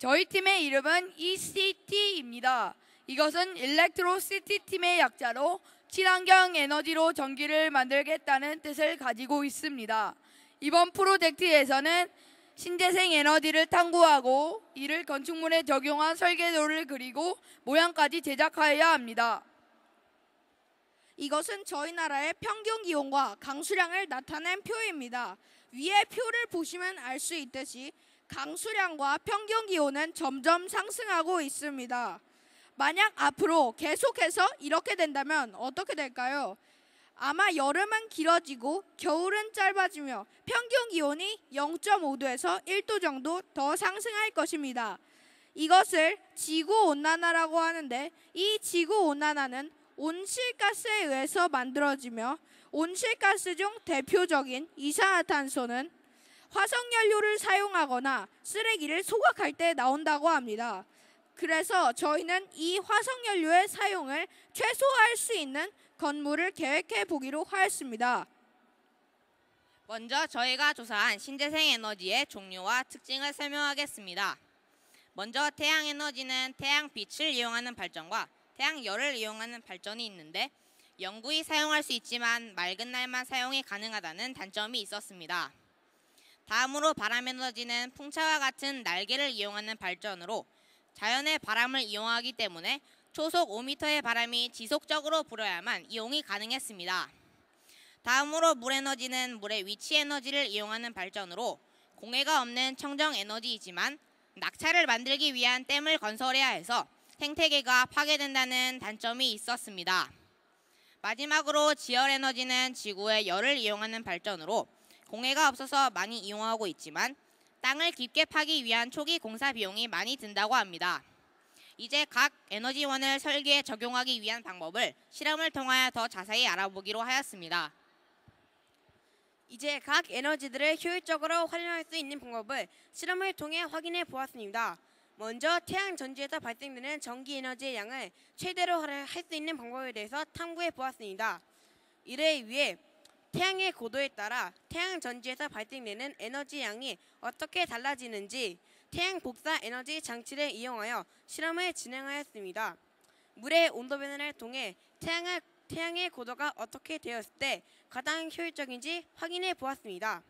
저희 팀의 이름은 ECT입니다. 이것은 일렉트로시티 팀의 약자로 친환경 에너지로 전기를 만들겠다는 뜻을 가지고 있습니다. 이번 프로젝트에서는 신재생 에너지를 탐구하고 이를 건축물에 적용한 설계도를 그리고 모양까지 제작하여야 합니다. 이것은 저희 나라의 평균 기온과 강수량을 나타낸 표입니다. 위의 표를 보시면 알 수 있듯이 강수량과 평균 기온은 점점 상승하고 있습니다. 만약 앞으로 계속해서 이렇게 된다면 어떻게 될까요? 아마 여름은 길어지고 겨울은 짧아지며 평균 기온이 0.5도에서 1도 정도 더 상승할 것입니다. 이것을 지구온난화라고 하는데 이 지구온난화는 온실가스에 의해서 만들어지며 온실가스 중 대표적인 이산화탄소는 화석연료를 사용하거나 쓰레기를 소각할 때 나온다고 합니다. 그래서 저희는 이 화석연료의 사용을 최소화할 수 있는 건물을 계획해 보기로 하였습니다. 먼저 저희가 조사한 신재생 에너지의 종류와 특징을 설명하겠습니다. 먼저 태양에너지는 태양빛을 이용하는 발전과 태양열을 이용하는 발전이 있는데 영구히 사용할 수 있지만 맑은 날만 사용이 가능하다는 단점이 있었습니다. 다음으로 바람에너지는 풍차와 같은 날개를 이용하는 발전으로 자연의 바람을 이용하기 때문에 초속 5m의 바람이 지속적으로 불어야만 이용이 가능했습니다. 다음으로 물에너지는 물의 위치 에너지를 이용하는 발전으로 공해가 없는 청정 에너지이지만 낙차를 만들기 위한 댐을 건설해야 해서 생태계가 파괴된다는 단점이 있었습니다. 마지막으로 지열에너지는 지구의 열을 이용하는 발전으로 공해가 없어서 많이 이용하고 있지만 땅을 깊게 파기 위한 초기 공사 비용이 많이 든다고 합니다. 이제 각 에너지원을 설계에 적용하기 위한 방법을 실험을 통하여 더 자세히 알아보기로 하였습니다. 이제 각 에너지들을 효율적으로 활용할 수 있는 방법을 실험을 통해 확인해 보았습니다. 먼저 태양 전지에서 발생되는 전기 에너지의 양을 최대로 할 수 있는 방법에 대해서 탐구해 보았습니다. 이를 위해 태양의 고도에 따라 태양 전지에서 발생되는 에너지 양이 어떻게 달라지는지 태양 복사 에너지 장치를 이용하여 실험을 진행하였습니다. 물의 온도 변화를 통해 태양의 고도가 어떻게 되었을 때 가장 효율적인지 확인해 보았습니다.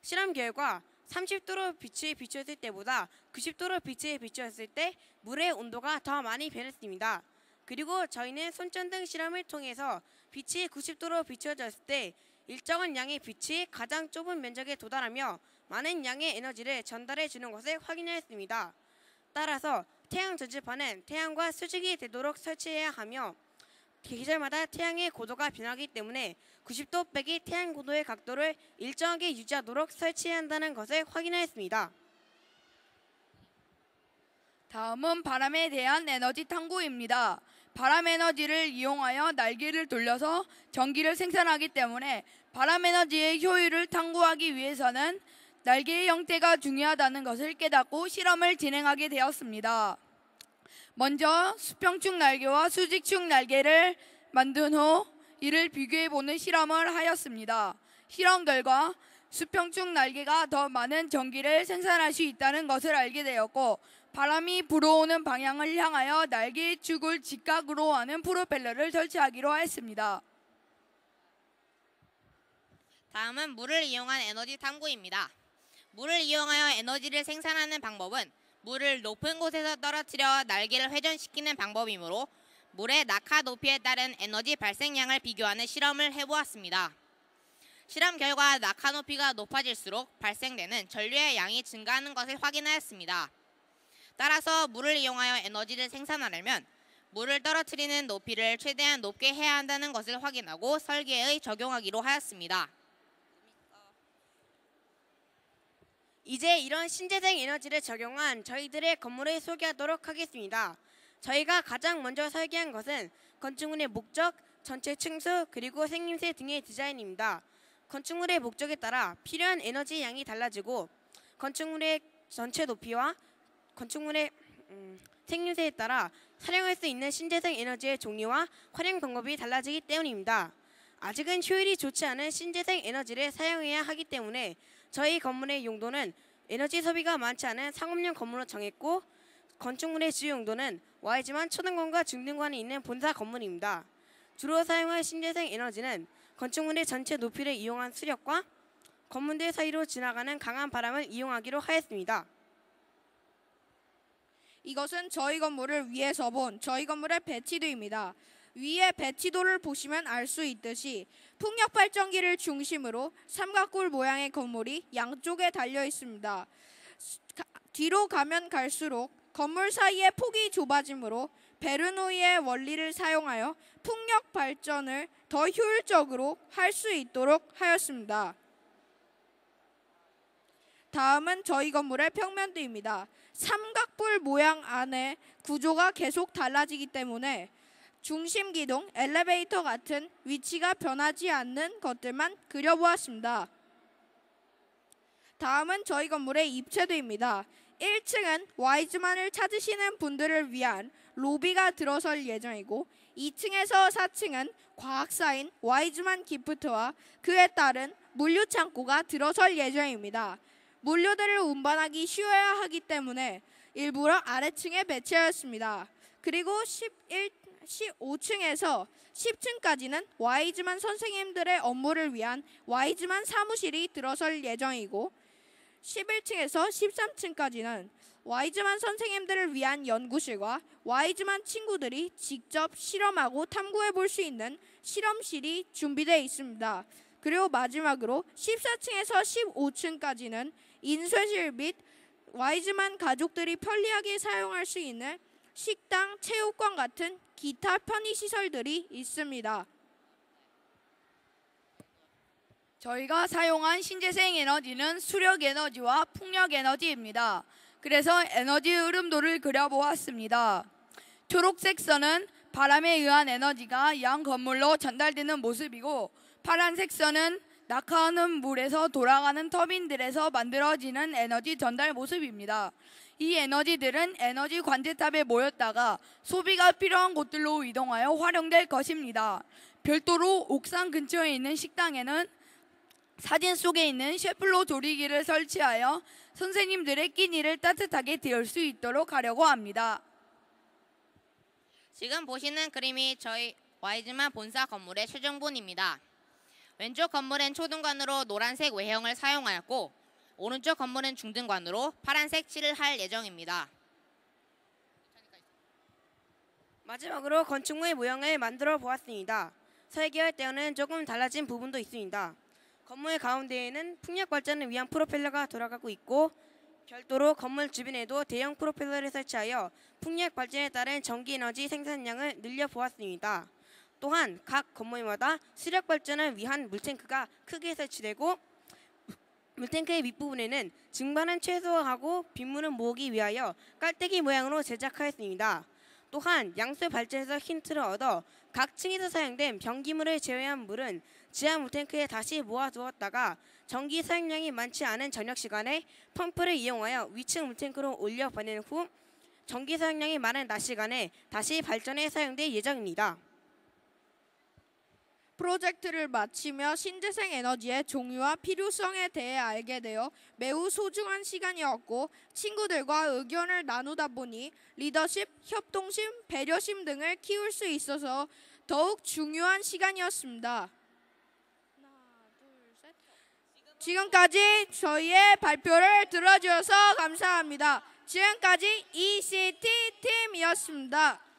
실험 결과 30도로 빛을 비추었을 때보다 90도로 빛을 비추었을 때 물의 온도가 더 많이 변했습니다. 그리고 저희는 손전등 실험을 통해서 빛이 90도로 비춰졌을 때 일정한 양의 빛이 가장 좁은 면적에 도달하며 많은 양의 에너지를 전달해 주는 것을 확인하였습니다. 따라서 태양 전지판은 태양과 수직이 되도록 설치해야 하며 계절마다 태양의 고도가 변하기 때문에 90도 빼기 태양 고도의 각도를 일정하게 유지하도록 설치해야 한다는 것을 확인하였습니다. 다음은 바람에 대한 에너지 탐구입니다. 바람 에너지를 이용하여 날개를 돌려서 전기를 생산하기 때문에 바람 에너지의 효율을 탐구하기 위해서는 날개의 형태가 중요하다는 것을 깨닫고 실험을 진행하게 되었습니다. 먼저 수평축 날개와 수직축 날개를 만든 후 이를 비교해보는 실험을 하였습니다. 실험 결과 수평축 날개가 더 많은 전기를 생산할 수 있다는 것을 알게 되었고 바람이 불어오는 방향을 향하여 날개의 축을 직각으로 하는 프로펠러를 설치하기로 했습니다. 다음은 물을 이용한 에너지 탐구입니다. 물을 이용하여 에너지를 생산하는 방법은 물을 높은 곳에서 떨어뜨려 날개를 회전시키는 방법이므로 물의 낙하 높이에 따른 에너지 발생량을 비교하는 실험을 해보았습니다. 실험 결과 낙하 높이가 높아질수록 발생되는 전류의 양이 증가하는 것을 확인하였습니다. 따라서 물을 이용하여 에너지를 생산하려면 물을 떨어뜨리는 높이를 최대한 높게 해야 한다는 것을 확인하고 설계에 적용하기로 하였습니다. 이제 이런 신재생 에너지를 적용한 저희들의 건물을 소개하도록 하겠습니다. 저희가 가장 먼저 설계한 것은 건축물의 목적, 전체 층수, 그리고 생김새 등의 디자인입니다. 건축물의 목적에 따라 필요한 에너지 양이 달라지고 건축물의 전체 높이와 건축물의 생김새에 따라 사용할 수 있는 신재생 에너지의 종류와 활용 방법이 달라지기 때문입니다. 아직은 효율이 좋지 않은 신재생 에너지를 사용해야 하기 때문에 저희 건물의 용도는 에너지 소비가 많지 않은 상업용 건물로 정했고 건축물의 주요 용도는 Y지만 초등관과 중등관이 있는 본사 건물입니다. 주로 사용할 신재생 에너지는 건축물의 전체 높이를 이용한 수력과 건물들 사이로 지나가는 강한 바람을 이용하기로 하였습니다. 이것은 저희 건물을 위에서 본 저희 건물의 배치도입니다. 위에 배치도를 보시면 알 수 있듯이 풍력 발전기를 중심으로 삼각골 모양의 건물이 양쪽에 달려 있습니다. 뒤로 가면 갈수록 건물 사이의 폭이 좁아지므로 베르노이의 원리를 사용하여 풍력 발전을 더 효율적으로 할 수 있도록 하였습니다. 다음은 저희 건물의 평면도입니다. 삼각뿔 모양 안에 구조가 계속 달라지기 때문에 중심 기둥, 엘리베이터 같은 위치가 변하지 않는 것들만 그려보았습니다. 다음은 저희 건물의 입체도입니다. 1층은 Y즈만을 찾으시는 분들을 위한 로비가 들어설 예정이고 2층에서 4층은 과학사인 Y즈만 기프트와 그에 따른 물류 창고가 들어설 예정입니다. 물류들을 운반하기 쉬워야 하기 때문에 일부러 아래층에 배치하였습니다. 그리고 15층에서 10층까지는 Y즈만 선생님들의 업무를 위한 Y즈만 사무실이 들어설 예정이고 11층에서 13층까지는 Y즈만 선생님들을 위한 연구실과 Y즈만 친구들이 직접 실험하고 탐구해 볼 수 있는 실험실이 준비되어 있습니다. 그리고 마지막으로 14층에서 15층까지는 인쇄실 및 Y즈만 가족들이 편리하게 사용할 수 있는 식당, 체육관 같은 기타 편의시설들이 있습니다. 저희가 사용한 신재생 에너지는 수력 에너지와 풍력 에너지입니다. 그래서 에너지 흐름도를 그려보았습니다. 초록색 선은 바람에 의한 에너지가 양 건물로 전달되는 모습이고 파란색 선은 낙하하는 물에서 돌아가는 터빈들에서 만들어지는 에너지 전달 모습입니다. 이 에너지들은 에너지 관제탑에 모였다가 소비가 필요한 곳들로 이동하여 활용될 것입니다. 별도로 옥상 근처에 있는 식당에는 사진 속에 있는 셰플로 조리기를 설치하여 선생님들의 끼니를 따뜻하게 데울 수 있도록 하려고 합니다. 지금 보시는 그림이 저희 Y즈만 본사 건물의 최종본입니다. 왼쪽 건물은 초등관으로 노란색 외형을 사용하였고 오른쪽 건물은 중등관으로 파란색 칠을 할 예정입니다. 마지막으로 건축물의 모형을 만들어 보았습니다. 설계할 때와는 조금 달라진 부분도 있습니다. 건물 가운데에는 풍력 발전을 위한 프로펠러가 돌아가고 있고 별도로 건물 주변에도 대형 프로펠러를 설치하여 풍력 발전에 따른 전기 에너지 생산량을 늘려 보았습니다. 또한 각 건물마다 수력 발전을 위한 물탱크가 크게 설치되고 물탱크의 밑부분에는 증발은 최소화하고 빗물은 모으기 위하여 깔때기 모양으로 제작하였습니다. 또한 양수 발전에서 힌트를 얻어 각 층에서 사용된 변기물을 제외한 물은 지하 물탱크에 다시 모아두었다가 전기 사용량이 많지 않은 저녁 시간에 펌프를 이용하여 위층 물탱크로 올려 보낸 후 전기 사용량이 많은 낮 시간에 다시 발전에 사용될 예정입니다. 프로젝트를 마치며 신재생 에너지의 종류와 필요성에 대해 알게 되어 매우 소중한 시간이었고 친구들과 의견을 나누다 보니 리더십, 협동심, 배려심 등을 키울 수 있어서 더욱 중요한 시간이었습니다. 지금까지 저희의 발표를 들어주셔서 감사합니다. 지금까지 ECT 팀이었습니다.